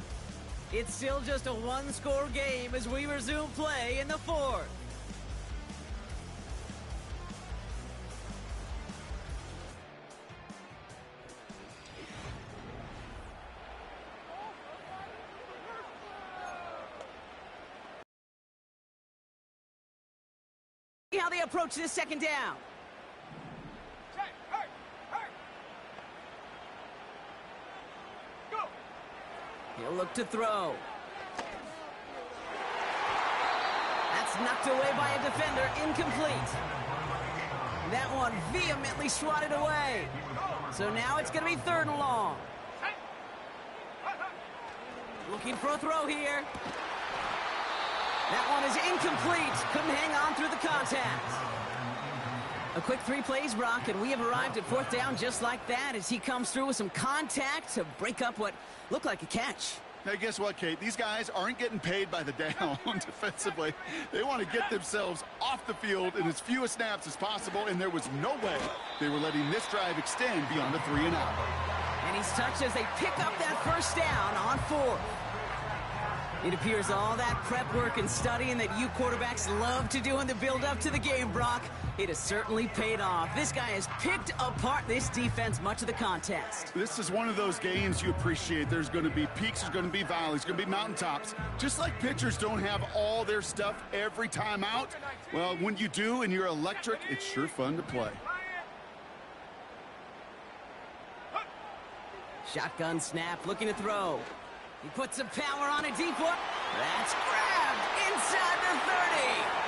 Speaker 2: It's still just a 1-score game as we resume play in the 4th. See how they approach this second down.
Speaker 6: Check. Hey. Go.
Speaker 2: He'll look to throw. That's knocked away by a defender, incomplete. That one vehemently swatted away. So now it's going to be 3rd and long. Looking for a throw here. That one is incomplete. Couldn't hang on through the contact. A quick 3 plays, Brock, and we have arrived at 4th down just like that as he comes through with some contact to break up what looked like a catch.
Speaker 3: Now, guess what, Kate? These guys aren't getting paid by the down defensively. They want to get themselves off the field in as few snaps as possible, and there was no way they were letting this drive extend beyond a 3 and out.
Speaker 2: And he's touched as they pick up that 1st down on 4th. It appears all that prep work and studying that you quarterbacks love to do in the build-up to the game, Brock, it has certainly paid off. This guy has picked apart this defense much of the contest.
Speaker 3: This is one of those games you appreciate. There's going to be peaks, there's going to be valleys, there's going to be mountaintops. Just like pitchers don't have all their stuff every time out, well, when you do and you're electric, it's sure fun to play.
Speaker 2: Shotgun snap, looking to throw. He puts some power on a deep one. That's grabbed inside the 30.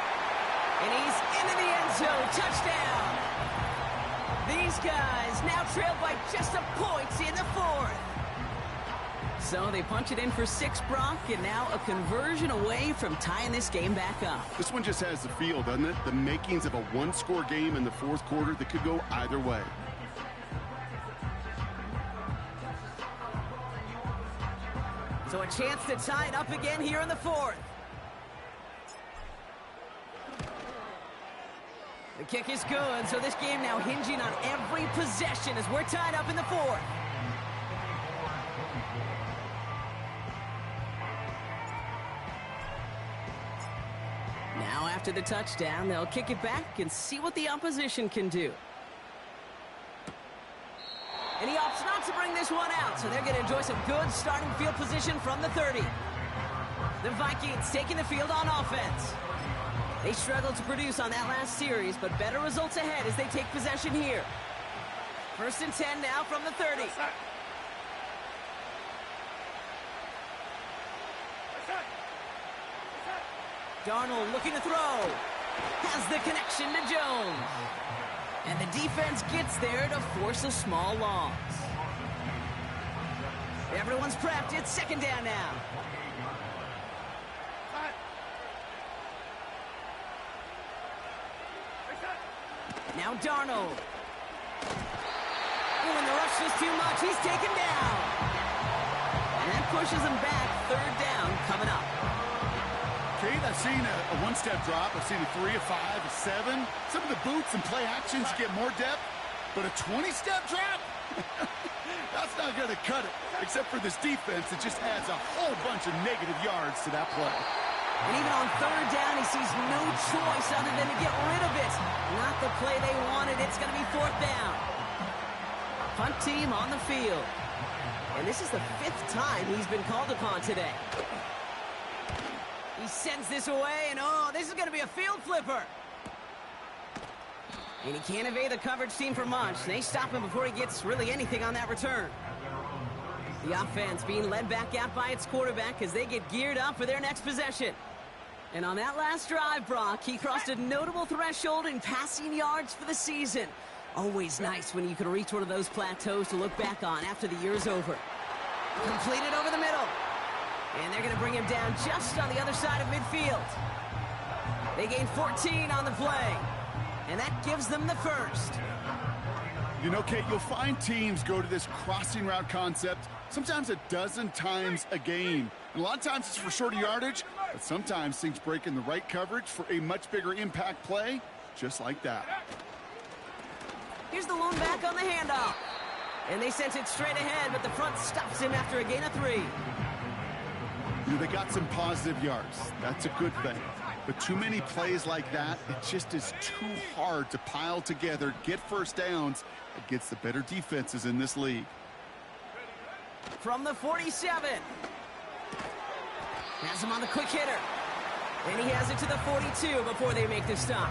Speaker 2: And he's into the end zone. Touchdown. These guys now trailed by just a point in the 4th. So they punch it in for 6, Brock, and now a conversion away from tying this game back up.
Speaker 3: This one just has the feel, doesn't it? The makings of a 1-score game in the 4th quarter that could go either way.
Speaker 2: So a chance to tie it up again here in the 4th. The kick is good, so this game now hinging on every possession as we're tied up in the 4th. Now after the touchdown, they'll kick it back and see what the opposition can do. And he opts not to bring this one out, so they're going to enjoy some good starting field position from the 30. The Vikings taking the field on offense. They struggled to produce on that last series, but better results ahead as they take possession here. 1st and 10 now from the 30. Darnold looking to throw. Has the connection to Jones. And the defense gets there to force a small loss. Everyone's prepped. It's 2nd down now. Now Darnold. Oh, when the rush is too much, he's taken down. And that pushes him back. 3rd down coming up.
Speaker 3: Kate, I've seen a 1-step drop. I've seen a 3, a 5, a 7. Some of the boots and play actions get more depth, but a 20-step drop? That's not going to cut it, except for this defense that just adds a whole bunch of negative yards to that play.
Speaker 2: And even on 3rd down, he sees no choice other than to get rid of it. Not the play they wanted. It's going to be 4th down. Punt team on the field. And this is the 5th time he's been called upon today. He sends this away, and oh, this is going to be a field flipper. And he can't evade the coverage team for much. They stop him before he gets really anything on that return. The offense being led back out by its quarterback as they get geared up for their next possession. And on that last drive, Brock, he crossed a notable threshold in passing yards for the season. Always nice when you can reach one of those plateaus to look back on after the year's over. Completed over the middle. And they're going to bring him down just on the other side of midfield. They gain 14 on the play. And that gives them the 1st.
Speaker 3: You know, Kate, you'll find teams go to this crossing route concept sometimes a dozen times a game. And a lot of times it's for shorter yardage, but sometimes things break in the right coverage for a much bigger impact play, just like that.
Speaker 2: Here's the lone back on the handoff. And they sent it straight ahead, but the front stops him after a gain of 3.
Speaker 3: You know, they got some positive yards. That's a good thing. But too many plays like that, it just is too hard to pile together, get 1st downs against the better defenses in this league.
Speaker 2: From the 47. Has him on the quick hitter. And he has it to the 42 before they make the stop.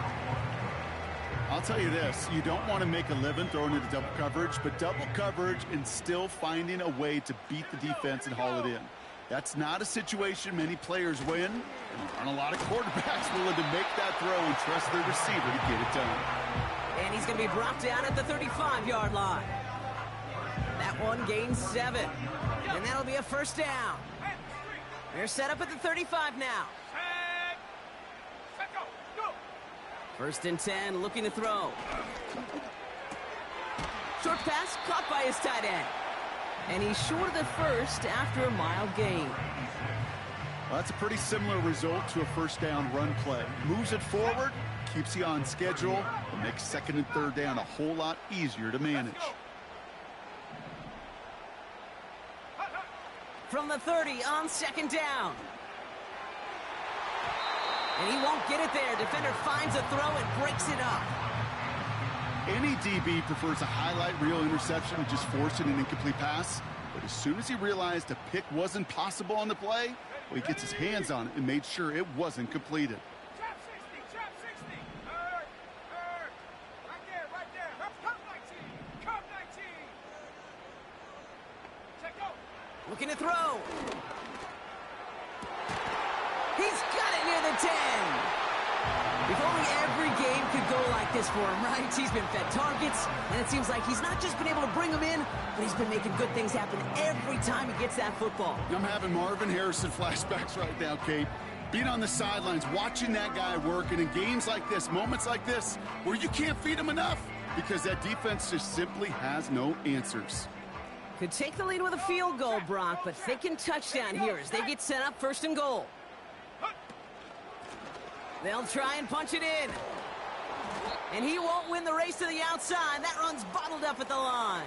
Speaker 3: I'll tell you this, you don't want to make a living throwing into double coverage, but double coverage and still finding a way to beat the defense and haul it in. That's not a situation many players win, and there aren't a lot of quarterbacks willing to make that throw and trust their receiver to get it done.
Speaker 2: And he's going to be brought down at the 35-yard line. That one gains 7, and that'll be a 1st down. They're set up at the 35 now. First and 10, looking to throw. Short pass caught by his tight end. And he's short of the first after a mild gain.
Speaker 3: Well, that's a pretty similar result to a first down run play. Moves it forward, keeps you on schedule, and makes second and third down a whole lot easier to manage.
Speaker 2: From the 30 on second down. And he won't get it there. Defender finds a throw and breaks it up.
Speaker 3: Any DB prefers a highlight reel interception and just forcing an incomplete pass. But as soon as he realized a pick wasn't possible on the play, well, he gets his hands on it and made sure it wasn't completed.
Speaker 6: Trap 60, trap 60. Right there. Come 19, come 19. Check out.
Speaker 2: Looking to throw. He's got it near the 10. If only every game could go like this for him, right? He's been fed targets, and it seems like he's not just been able to bring them in, but he's been making good things happen every time he gets that football.
Speaker 3: I'm having Marvin Harrison flashbacks right now, Kate. Being on the sidelines, watching that guy work, and in games like this, moments like this, where you can't feed him enough because that defense just simply has no answers.
Speaker 2: Could take the lead with a field goal, Brock, but thinking touchdown here as they get set up first and goal. They'll try and punch it in. And he won't win the race to the outside. That run's bottled up at the line.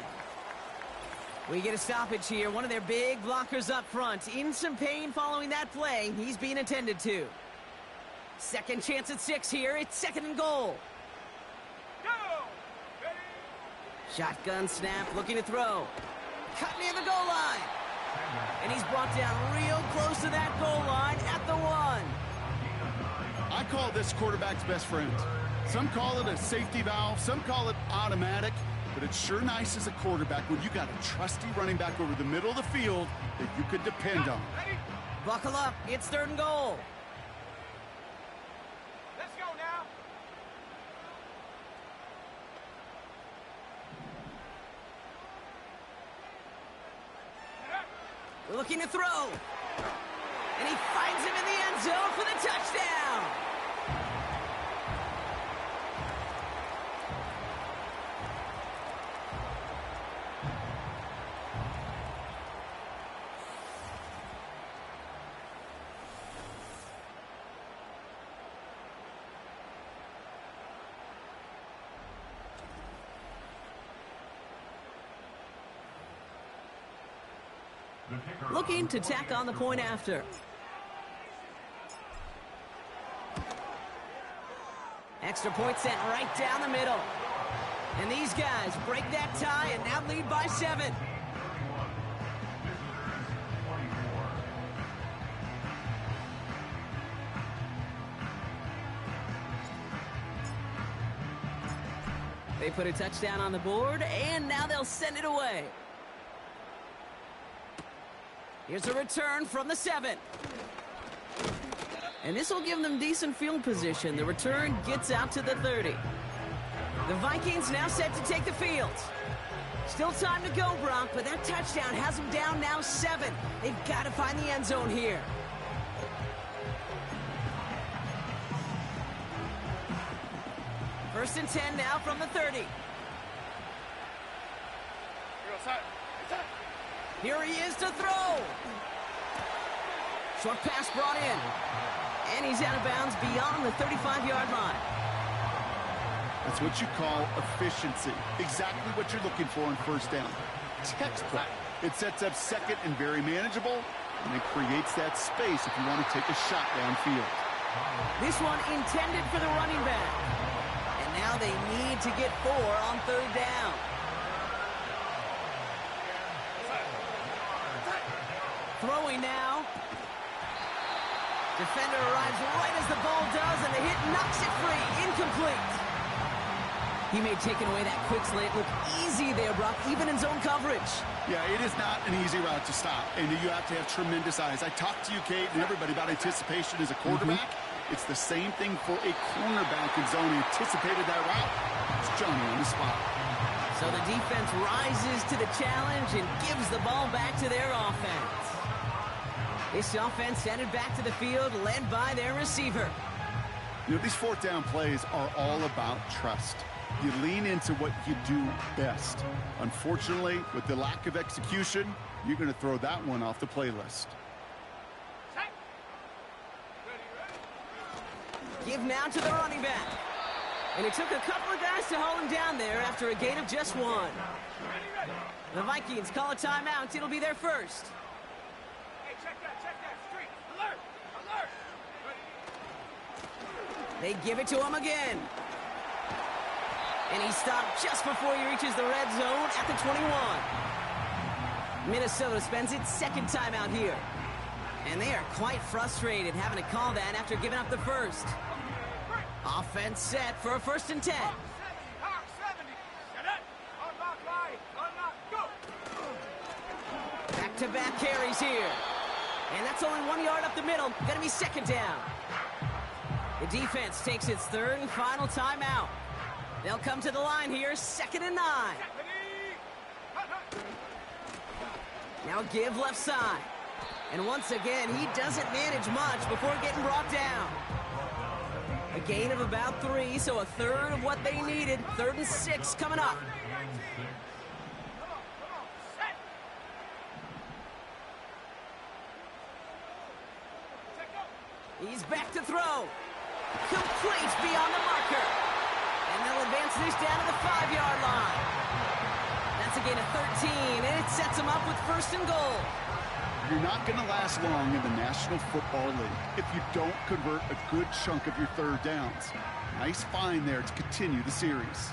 Speaker 2: We get a stoppage here. One of their big blockers up front. In some pain following that play. He's being attended to. Second chance at 6 here. It's second and goal.
Speaker 6: Go. Ready.
Speaker 2: Shotgun snap, looking to throw. Cut near the goal line. And he's brought down real close to that goal line at the 1.
Speaker 3: I call this quarterback's best friend. Some call it a safety valve, some call it automatic, but it's sure nice as a quarterback when you got a trusty running back over the middle of the field that you could depend on.
Speaker 6: Ready.
Speaker 2: Buckle up, it's third and goal.
Speaker 6: Let's go now.
Speaker 2: Looking to throw. And he finds him in the end zone for the touchdown. Looking to tack on the point after. Extra point sent right down the middle. And these guys break that tie and now lead by 7. They put a touchdown on the board, and now they'll send it away. Here's a return from the 7. And this will give them decent field position. The return gets out to the 30. The Vikings now set to take the field. Still time to go, Brock, but that touchdown has them down now 7. They've got to find the end zone here. First and 10 now from the 30. Here he is to throw. Short pass brought in. And he's out of bounds beyond the 35-yard line.
Speaker 3: That's what you call efficiency. Exactly what you're looking for on first down. Textbook. It sets up second and very manageable, and it creates that space if you want to take a shot downfield.
Speaker 2: This one intended for the running back. And now they need to get 4 on third down. Throwing now. Defender arrives right as the ball does, and the hit knocks it free. Incomplete. He may take away that quick slant. Look easy there, Brock, even in zone coverage.
Speaker 3: Yeah, it is not an easy route to stop, and you have to have tremendous eyes. I talked to you, Kate, and everybody about anticipation as a quarterback. It's the same thing for a cornerback in zone. Anticipated that route. It's Johnny on the spot.
Speaker 2: So the defense rises to the challenge and gives the ball back to their offense. This offense sent it back to the field, led by their receiver.
Speaker 3: You know, these fourth down plays are all about trust. You lean into what you do best. Unfortunately, with the lack of execution, you're going to throw that one off the playlist.
Speaker 2: Give now to the running back. And it took a couple of guys to hold him down there after a gain of just one. The Vikings call a timeout. It'll be their first.
Speaker 6: Hey, check that, street. Alert, alert.
Speaker 2: They give it to him again. And he stopped just before he reaches the red zone at the 21. Minnesota spends its second timeout here. And they are quite frustrated having to call that after giving up the first. Offense set for a 1st and 10.
Speaker 6: Hawk 70. Set it. Unlock line. Unlock. Go.
Speaker 2: Back-to-back carries here. And that's only 1 yard up the middle. Gonna be second down. The defense takes its third and final timeout. They'll come to the line here, 2nd and 9. Now a give left side. And once again, he doesn't manage much before getting brought down. A gain of about 3, so a third of what they needed. 3rd and 6 coming up. He's back to throw. Complete beyond the marker. And they'll advance this down to the 5-yard line. That's a gain of 13, and it sets them up with 1st and goal.
Speaker 3: You're not going to last long in the National Football League if you don't convert a good chunk of your third downs. Nice find there to continue the series.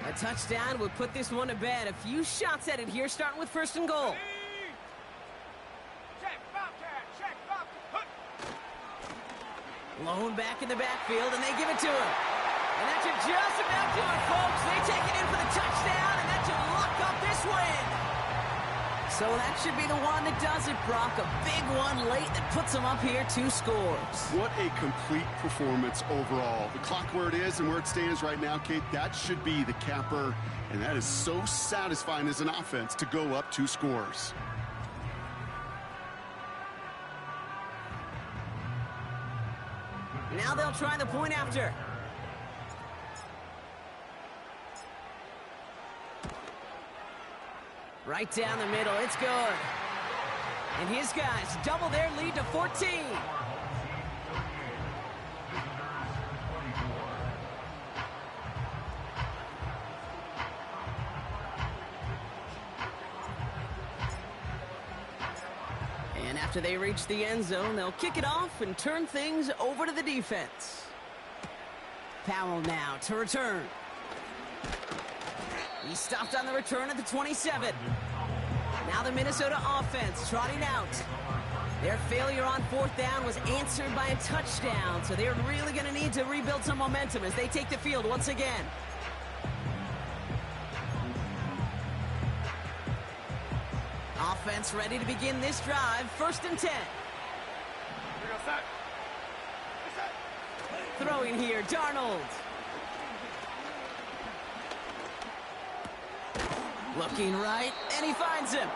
Speaker 2: A touchdown would put this one to bed. A few shots at it here, starting with 1st and goal.
Speaker 6: Check, Bobcat. Check, Bobcat.
Speaker 2: Lone back in the backfield, and they give it to him. And that should just about do it, folks. They take it in for the touchdown, and that should lock up this win. So that should be the one that does it, Brock. A big one late that puts them up here 2 scores.
Speaker 3: What a complete performance overall. The clock where it is and where it stands right now, Kate, that should be the capper. And that is so satisfying as an offense to go up 2 scores.
Speaker 2: Now they'll try the point after. Right down the middle, it's good. And his guys double their lead to 14. And after they reach the end zone, they'll kick it off and turn things over to the defense. Powell now to return. He stopped on the return at the 27. Now the Minnesota offense trotting out. Their failure on 4th down was answered by a touchdown, so they're really going to need to rebuild some momentum as they take the field once again. Offense ready to begin this drive. 1st and 10. Throwing here, Darnold. Looking right, and he finds him.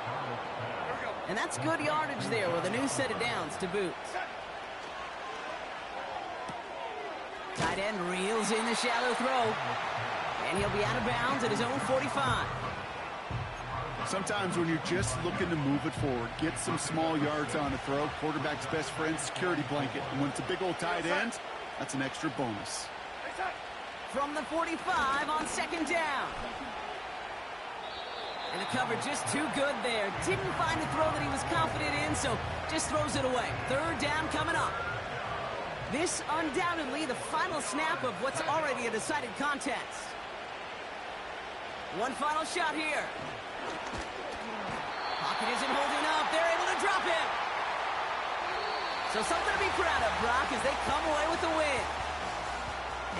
Speaker 2: And that's good yardage there with a new set of downs to boot. Tight end reels in the shallow throw. And he'll be out of bounds at his own 45.
Speaker 3: Sometimes when you're just looking to move it forward, get some small yards on the throw, quarterback's best friend, security blanket. And when it's a big old tight end, that's an extra bonus.
Speaker 2: From the 45 on 2nd down. And the coverage just too good there. Didn't find the throw that he was confident in, so just throws it away. 3rd down coming up. This undoubtedly the final snap of what's already a decided contest. One final shot here. Pocket isn't holding up. They're able to drop him. So something to be proud of, Brock, as they come away with the win.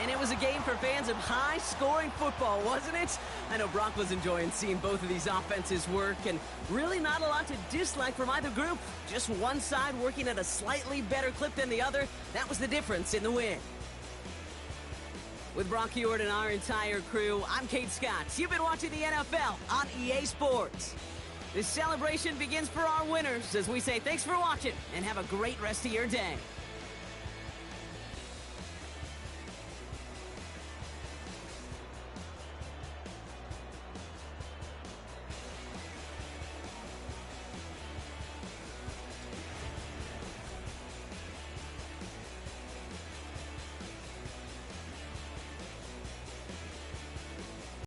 Speaker 2: And it was a game for fans of high-scoring football, wasn't it? I know Brock was enjoying seeing both of these offenses work, and really not a lot to dislike from either group. Just one side working at a slightly better clip than the other. That was the difference in the win. With Brock Hewitt and our entire crew, I'm Kate Scott. You've been watching the NFL on EA Sports. This celebration begins for our winners as we say thanks for watching and have a great rest of your day.